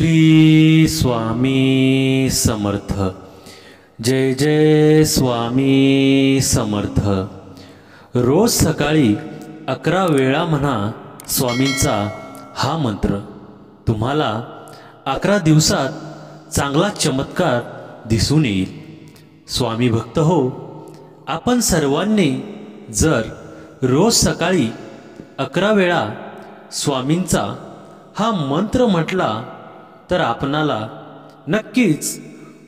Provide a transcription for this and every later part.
श्री स्वामी समर्थ। जय जय स्वामी समर्थ। रोज सकाळी 11 वेळा म्हणा स्वामींचा हा मंत्र। तुम्हाला 11 दिवसात चांगला चमत्कार दिसून येईल। स्वामी भक्त हो, आपण सर्वांनी जर रोज सकाळी 11 वेळा स्वामींचा हा मंत्र म्हटला तर आपणाला नक्कीच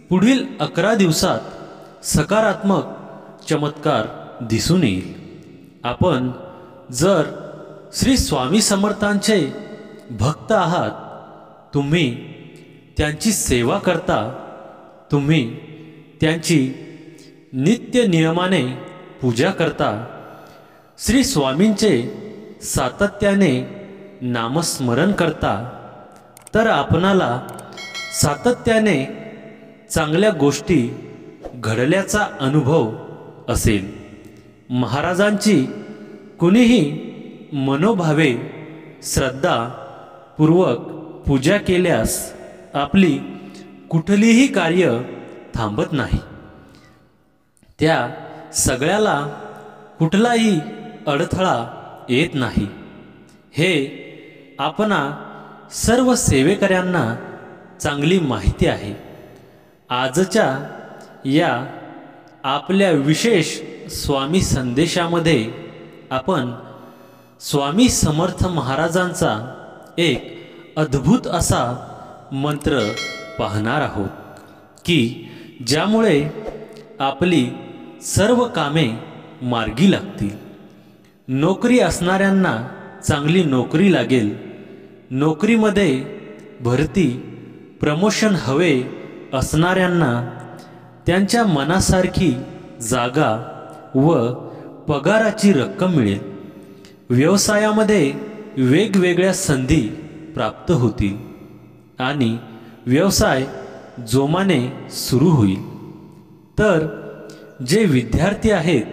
पुढील 11 दिवसात सकारात्मक चमत्कार दिसून येईल। आपण जर श्री स्वामी समर्थांचे भक्त आहात, तुम्ही त्यांची सेवा करता, तुम्ही त्यांची नित्य नियमाने पूजा करता, श्री स्वामींचे सातत्याने नामस्मरण करता, तर आपणाला सातत्याने चांगल्या गोष्टी घडल्याचा अनुभव असेल। महाराजांची कुणीही मनोभावे श्रद्धापूर्वक पूजा केल्यास आपली कुठलीही कार्य थांबत नाही। त्या सगळ्याला कुठलाही अडथळा येत नाही। हे आपणा सर्व सेवेकऱ्यांना चांगली माहिती आहे। आजच्या या आपल्या विशेष स्वामी संदेशामध्ये आपण स्वामी समर्थ महाराजांचा एक अद्भुत असा मंत्र पाहणार आहोत की ज्यामुळे आपली सर्व कामे मार्गी लागतील। नोकरी असणाऱ्यांना चांगली नोकरी लागेल, नोकरीमध्ये भरती प्रमोशन हवे असणाऱ्यांना त्यांच्या मनासारखी जागा व पगाराची रक्कम मिळेल। व्यवसायामध्ये वेगवेगळ्या संधी प्राप्त होतील आणि व्यवसाय जोमाने सुरू होईल। तर जे विद्यार्थी आहेत,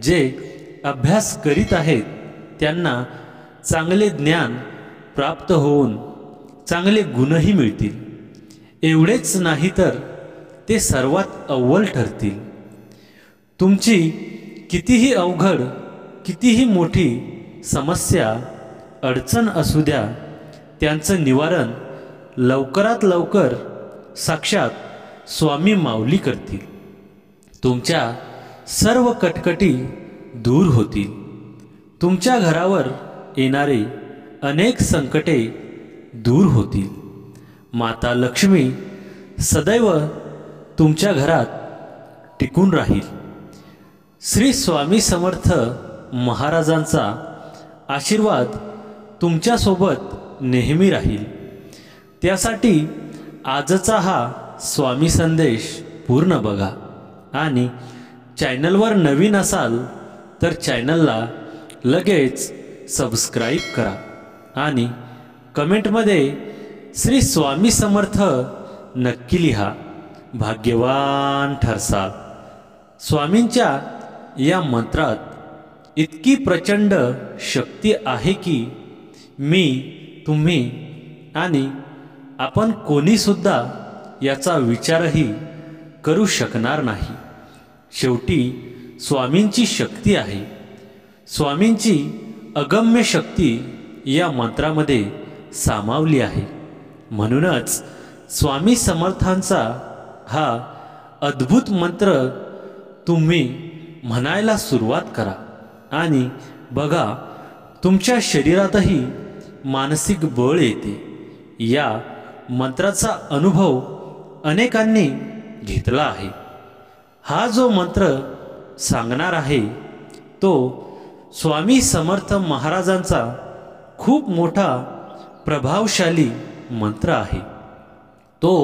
जे अभ्यास करीत आहेत, त्यांना चांगले ज्ञान प्राप्त होऊन चांगले गुणही मिळतील। एवढेच नाही तर ते सर्वात अव्वल ठरतील। तुमची कितीही अवघड, कितीही मोठी समस्या अडचण असू द्या, त्यांचं निवारण लवकरात लवकर साक्षात स्वामी माऊली करतील। तुमच्या सर्व कटकटी दूर होतील। तुमच्या घरावर येणारे अनेक संकटे दूर होतील। माता लक्ष्मी सदैव तुमच्या घरात टिकून राहील। श्री स्वामी समर्थ महाराजांचा आशीर्वाद तुमच्यासोबत नेहमी राहील। त्यासाठी आजचा हा स्वामी संदेश पूर्ण बघा आणि चॅनलवर नवीन असाल तर चॅनलला लगेच सबस्क्राईब करा आणि कमेंटमध्ये श्री स्वामी समर्थ नक्की लिहा, भाग्यवान ठरसाल। स्वामींच्या या मंत्रात इतकी प्रचंड शक्ती आहे की मी, तुम्ही आणि आपण कोणीसुद्धा याचा विचारही करू शकणार नाही। शेवटी स्वामींची शक्ती आहे। स्वामींची अगम्य शक्ती या मंत्रामध्ये सामावली आहे। म्हणूनच स्वामी समर्थांचा हा अद्भुत मंत्र तुम्ही म्हणायला सुरुवात करा आणि बघा, तुमच्या शरीरातही मानसिक बळ येते। या मंत्राचा अनुभव अनेकांनी घेतला आहे। हा जो मंत्र सांगणार आहे तो स्वामी समर्थ महाराजांचा खूप मोठा प्रभावशाली मंत्र आहे। तो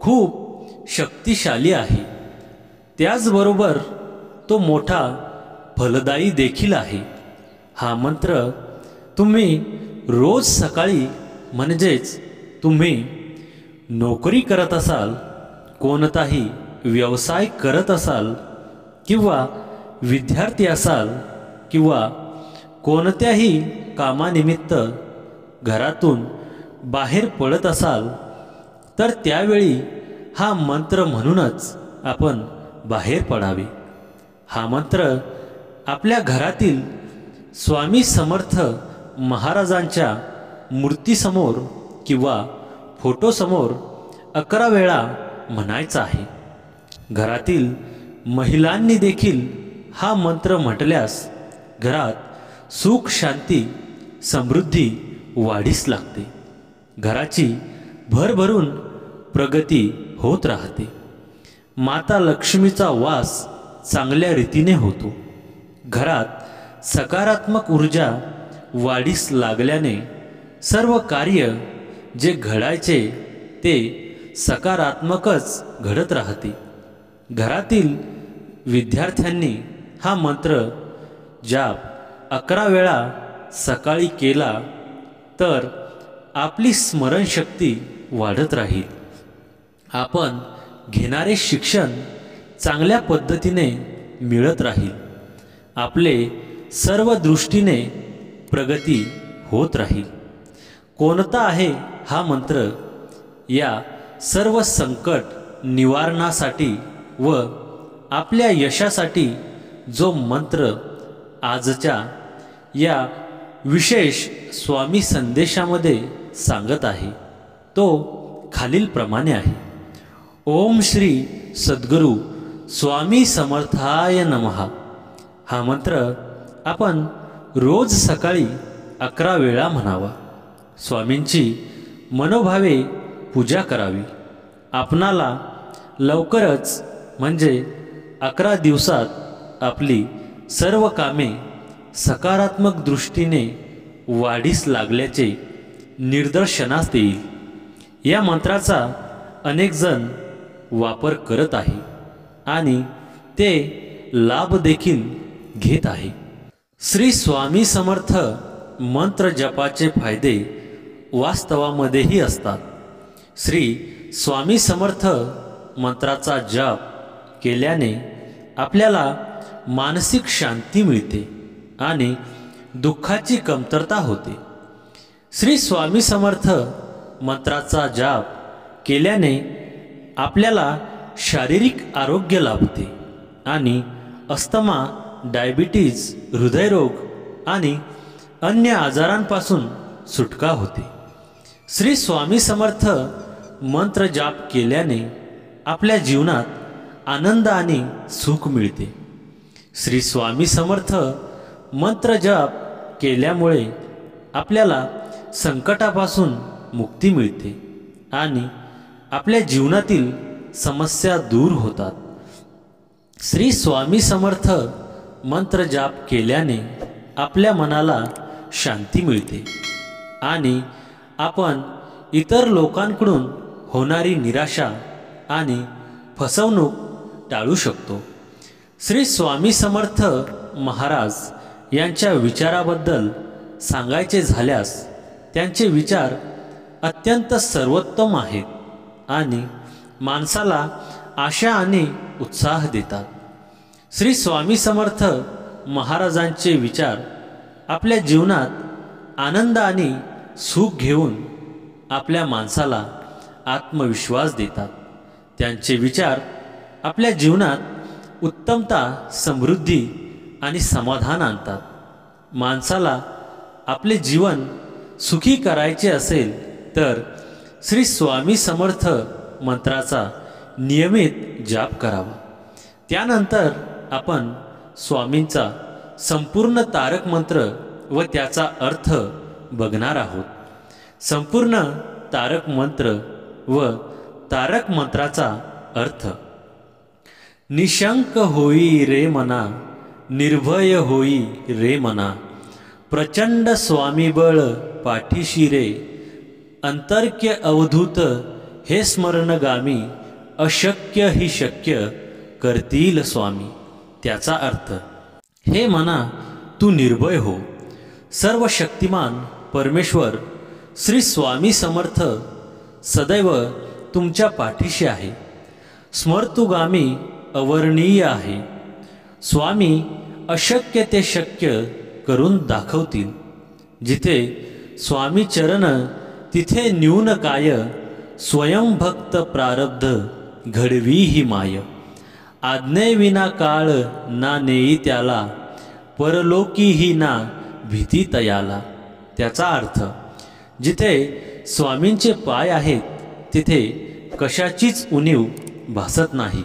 खूप शक्तिशाली आहे, त्याचबरोबर तो मोठा फलदायी देखील आहे। हा मंत्र तुम्ही रोज सकाळी, म्हणजेच तुम्ही नोकरी करत असाल, कोणताही व्यवसाय करत असाल, किंवा विद्यार्थी असाल, किंवा कोणत्याही कामानिमित्त घरातून बाहेर पडत असाल, तर त्यावेळी हा मंत्र म्हणूनच आपण बाहेर पडावे. हा मंत्र आपल्या घरातील स्वामी समर्थ महाराजांच्या मूर्तीसमोर किंवा फोटोसमोर 11 वेळा म्हणायचा आहे. घरातील महिलांनी देखील हा मंत्र म्हटल्यास घरात सुख शांती समृद्धी वाढीस लागते. घराची भरभरून प्रगती होत राहते. माता लक्ष्मीचा वास चांगल्या रीतीने होतो. घरात सकारात्मक ऊर्जा वाढीस लागल्याने सर्व कार्य जे घडायचे ते सकारात्मकच घडत राहते. घरातील विद्यार्थ्यांनी हा मंत्र जाप 11 वेळा सकाळी केला तर आपली स्मरणशक्ती वाढत राहील. आपण घेणारे शिक्षण चांगल्या पद्धतीने मिळत राहील. आपले सर्व दृष्टीने प्रगती होत राहील. कोणता आहे हा मंत्र? या सर्व संकट निवारणासाठी व आपल्या यशासाठी जो मंत्र आजच्या या विशेष स्वामी संदेशामध्ये सांगत आहे तो खालीलप्रमाणे आहे. ओम श्री सद्गुरू स्वामी समर्थाय नमः. हा मंत्र आपण रोज सकाळी 11 वेळा म्हणावा. स्वामींची मनोभावे पूजा करावी. आपणाला लवकरच म्हणजे 11 दिवसात आपली सर्व कामे सकारात्मक दृष्टीने वाढीस लागल्याचे निदर्शनास येईल. या मंत्राचा अनेक जण वापर करत आहे आणि ते लाभ देखील घेत आहे. श्री स्वामी समर्थ मंत्र जपाचे फायदे वास्तवामध्येही असतात. श्री स्वामी समर्थ मंत्राचा जप केल्याने आपल्याला मानसिक शांती मिळते आणि दुःखाची कमतरता होते. श्री स्वामी समर्थ मंत्राचा जप केल्याने आपल्याला शारीरिक आरोग्य लाभते आणि अस्थमा, डायबिटीज, हृदयरोग आणि अन्य आजारांपासून सुटका होते. श्री स्वामी समर्थ मंत्र जाप केल्याने आपल्या जीवनात आनंद आणि सुख मिळते. श्री स्वामी समर्थ मंत्र जाप केल्यामुळे आपल्याला संकटापासून मुक्ती मिळते आणि आपल्या जीवनातील समस्या दूर होतात. श्री स्वामी समर्थ मंत्र जाप केल्याने आपल्या मनाला शांती मिळते आणि आपण इतर लोकांकडून होणारी निराशा आणि फसवणूक टाळू शकतो. श्री स्वामी समर्थ महाराज यांच्या विचाराबद्दल सांगायचे झाल्यास त्यांचे विचार अत्यंत सर्वोत्तम आहेत आणि माणसाला आशा आणि उत्साह देतात. श्री स्वामी समर्थ महाराजांचे विचार आपल्या जीवनात आनंद आणि सुख घेऊन आपल्या माणसाला आत्मविश्वास देतात. त्यांचे विचार आपल्या जीवनात उत्तमता, समृद्धी आणि समाधान आणतात. माणसाला आपले जीवन सुखी करायचे असेल तर श्री स्वामी समर्थ मंत्राचा नियमित जाप करावा. त्यानंतर आपण स्वामींचा संपूर्ण तारक मंत्र व त्याचा अर्थ बघणार आहोत. संपूर्ण तारक मंत्र व तारक मंत्राचा अर्थ. निशंक होई रे मना, निर्भय होई रे मना, प्रचंड स्वामी बळ पाठीशी रे, अंतर्क्य अवधूत हे स्मरणगामी, अशक्य ही शक्य करतील स्वामी. त्याचा अर्थ. हे मना तू निर्भय हो. सर्व शक्तिमान परमेश्वर श्री स्वामी समर्थ सदैव तुमच्या पाठीशी आहे. स्मर्तुगामी अवर्णीय आहे. स्वामी अशक्य ते शक्य करून दाखवतील. जिथे स्वामी चरण तिथे न्यून काय, स्वयंभक्त प्रारब्ध घडवी ही माय. आज्ञेविना काळ ना नेई त्याला, परलोकी ही ना भीती तयाला. त्याचा अर्थ, जिथे स्वामींचे पाय आहेत तिथे कशाचीच उणीव भासत नाही.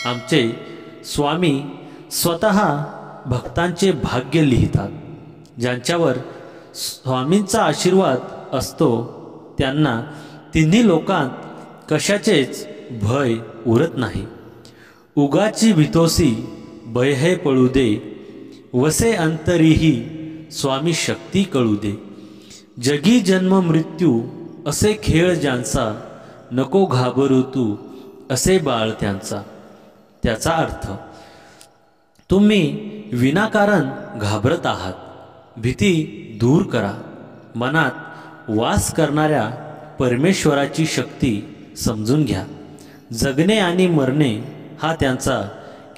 आमचे स्वामी स्वतः भक्तांचे भाग्य लिहितात. ज्यांच्यावर स्वामींचा आशीर्वाद असतो त्यांना तिन्ही लोकांत कशाचेच भय उरत नाही. उगाची भीतोसी भय हे पळू दे, वसे अंतरीही स्वामी शक्ती कळू दे. जगी जन्म मृत्यू असे खेळ ज्यांचा, नको घाबरू तू असे बाळ त्यांचा. त्याचा अर्थ, तुम्ही विनाकारण घाबरत आहात. भीती दूर करा. मनात वास करणाऱ्या परमेश्वराची शक्ती समजून घ्या. जगणे आणि मरणे हा त्यांचा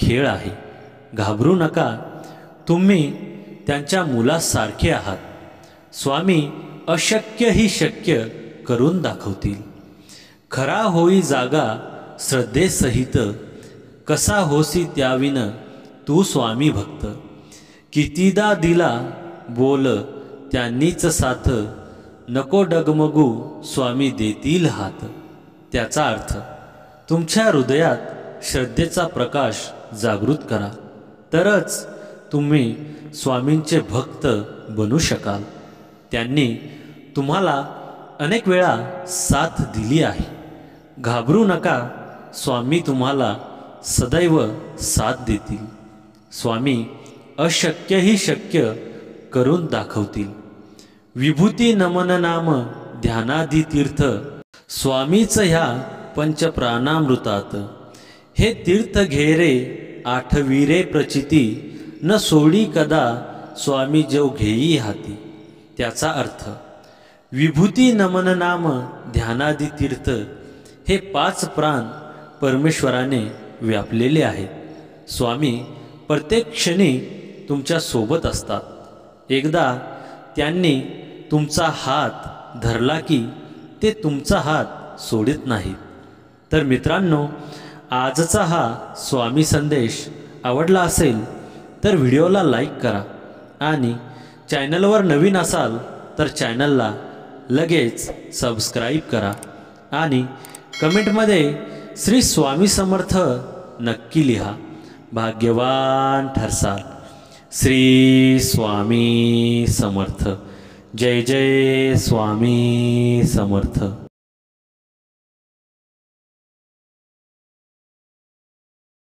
खेळ आहे. घाबरू नका. तुम्ही त्यांच्या मुलासारखे आहात. स्वामी अशक्य ही शक्य करून दाखवतील. खरा होई जागा श्रद्धेसहित, कसा होसी त्याविन तू स्वामी भक्त. कितीदा दिला बोल त्यांनीच साथ, नको डगमगू स्वामी देतील हात. त्याचा अर्थ, तुमच्या हृदयात श्रद्धेचा प्रकाश जागृत करा, तरच तुम्ही स्वामींचे भक्त बनू शकाल. त्यांनी तुम्हाला अनेक वेळा साथ दिली आहे. घाबरू नका. स्वामी तुम्हाला सदैव साथ देतील. स्वामी अशक्यही शक्य करून दाखवतील. विभूती नमन नाम ध्यानादी तीर्थ, स्वामीच ह्या पंचप्राणामृतात. हे तीर्थ घेरे आठविरे प्रचिती, न सोडी कदा स्वामी जो घेई हाती. त्याचा अर्थ, विभूती नमन नाम ध्यानादी तीर्थ हे 5 प्राण परमेश्वराने व्यापलेले आहेत. स्वामी प्रत्येक क्षणी तुमच्या सोबत असतात. एकदा त्यांनी तुमचा हात धरला की ते तुमचा हात सोडित नाहीत. तर मित्रांनो, आजचा हा स्वामी संदेश आवडला असेल तर व्हिडिओला लाईक करा आणि चॅनलवर नवीन असाल तर चॅनलला लगेच सबस्क्राईब करा आणि कमेंटमध्ये श्री स्वामी समर्थ नक्की लिहा. भाग्यवान ठरसाल. श्री स्वामी समर्थ. जय जय स्वामी समर्थ.